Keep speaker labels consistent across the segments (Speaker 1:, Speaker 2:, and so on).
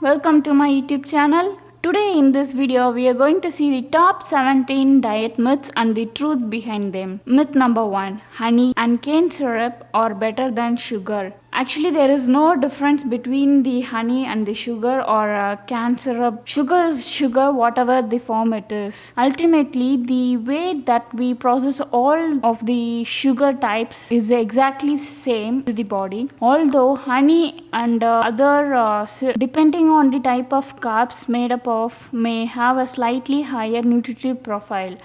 Speaker 1: Welcome to my YouTube channel. Today in this video we are going to see the top 17 diet myths and the truth behind them. Myth number 1. Honey and cane syrup are better than sugar. Actually, there is no difference between the honey and the sugar or cane syrup. Sugar is sugar, whatever the form it is. Ultimately, the way that we process all of the sugar types is exactly same to the body. Although honey and depending on the type of carbs made up of, may have a slightly higher nutritive profile.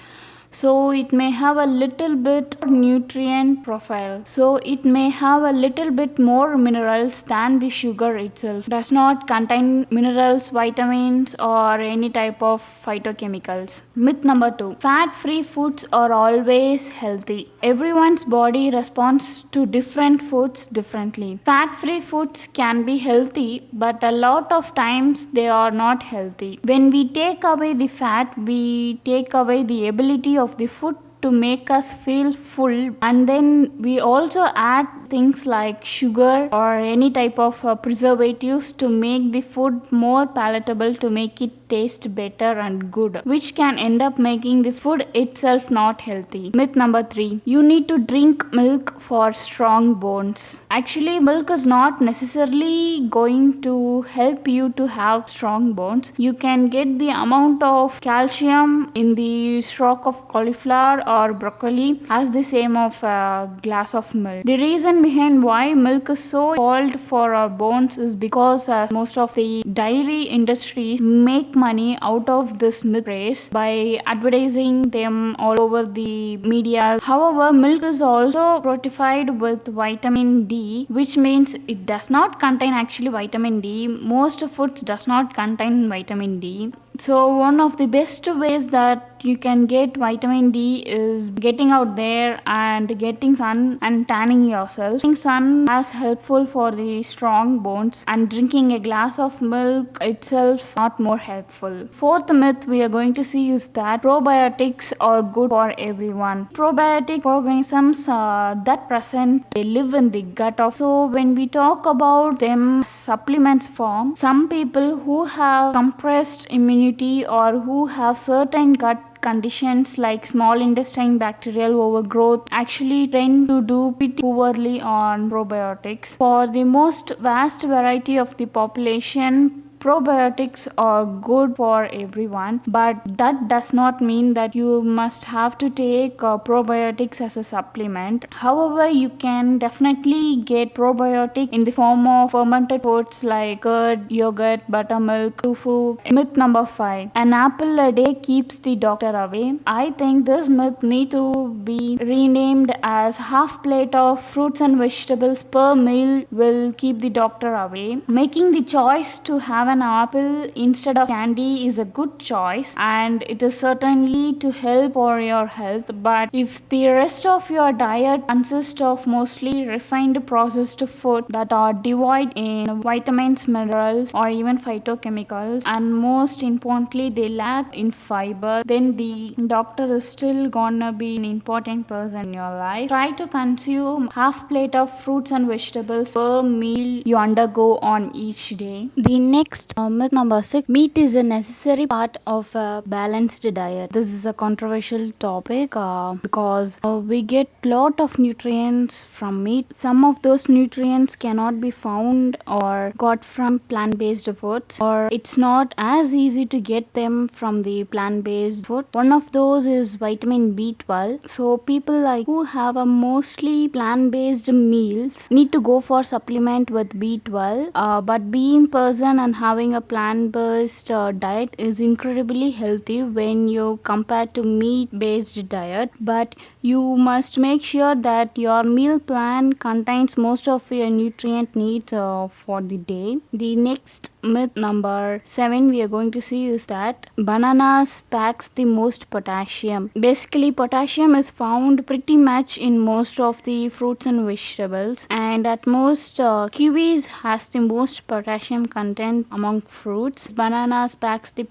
Speaker 1: So it may have a little bit nutrient profile, so it may have a little bit more minerals than the sugar itself. Does not contain minerals, vitamins or any type of phytochemicals. Myth number 2. Fat free foods are always healthy. Everyone's body responds to different foods differently. Fat free foods can be healthy, but a lot of times they are not healthy. When we take away the fat, we take away the ability of the food to make us feel full, and then we also add things like sugar or any type of preservatives to make the food more palatable, to make it taste better and good, which can end up making the food itself not healthy. Myth number 3. You need to drink milk for strong bones. Actually, milk is not necessarily going to help you to have strong bones. You can get the amount of calcium in the stalk of cauliflower or broccoli as the same of a glass of milk. The reason behind why milk is so called for our bones is because most of the dairy industries make money out of this milk race by advertising them all over the media. However, milk is also fortified with vitamin D, which means it does not contain actually vitamin D. Most foods does not contain vitamin D. So one of the best ways that you can get vitamin D is getting out there and getting sun and tanning yourself. Getting sun is helpful for the strong bones, and drinking a glass of milk itself not more helpful. Fourth myth we are going to see is that probiotics are good for everyone. Probiotic organisms that present, they live in the gut of. So when we talk about them supplements form, some people who have compressed immunity or who have certain gut conditions like small intestine bacterial overgrowth actually tend to do pretty poorly on probiotics. For the most vast variety of the population, probiotics are good for everyone, but that does not mean that you must have to take probiotics as a supplement. However, you can definitely get probiotic in the form of fermented foods like curd, yogurt, buttermilk, tofu. Myth number 5. An apple a day keeps the doctor away. I think this myth need to be renamed as half plate of fruits and vegetables per meal will keep the doctor away. Making the choice to have an apple instead of candy is a good choice, and it is certainly to help for your health. But if the rest of your diet consists of mostly refined processed food that are devoid in vitamins, minerals or even phytochemicals, and most importantly they lack in fiber, then the doctor is still gonna be an important person in your life. Try to consume half plate of fruits and vegetables per meal you undergo on each day. The next myth number 6. Meat is a necessary part of a balanced diet. This is a controversial topic because we get lot of nutrients from meat. Some of those nutrients cannot be found or got from plant-based foods, or it's not as easy to get them from the plant-based food. One of those is vitamin B12. So people like who have a mostly plant-based meals need to go for supplement with B12. But being person and having a plant-based diet is incredibly healthy when you compare to meat-based diet. But you must make sure that your meal plan contains most of your nutrient needs for the day. The next myth number 7 we are going to see is that bananas packs the most potassium. Basically, potassium is found pretty much in most of the fruits and vegetables, and at most kiwis has the most potassium content among fruits. Bananas packs the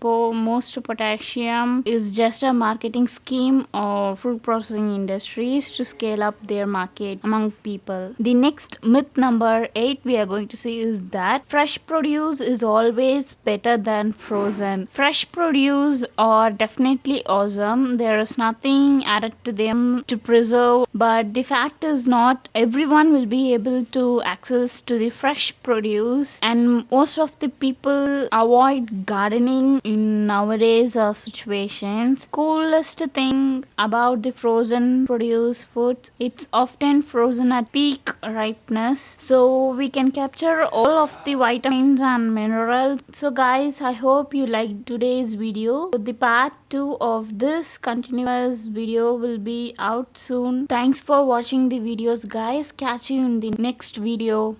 Speaker 1: most potassium is just a marketing scheme of fruit processing industries to scale up their market among people. The next myth number 8 we are going to see is that fresh produce is always better than frozen. Fresh produce are definitely awesome. There is nothing added to them to preserve, but the fact is not everyone will be able to access to the fresh produce, and most of the people avoid gardening in nowadays situations. Coolest thing about the frozen produce foods, it's often frozen at peak ripeness, so we can capture all of the vitamins and minerals. So guys, I hope you liked today's video. The part 2 of this continuous video will be out soon. Thanks for watching the videos guys. Catch you in the next video.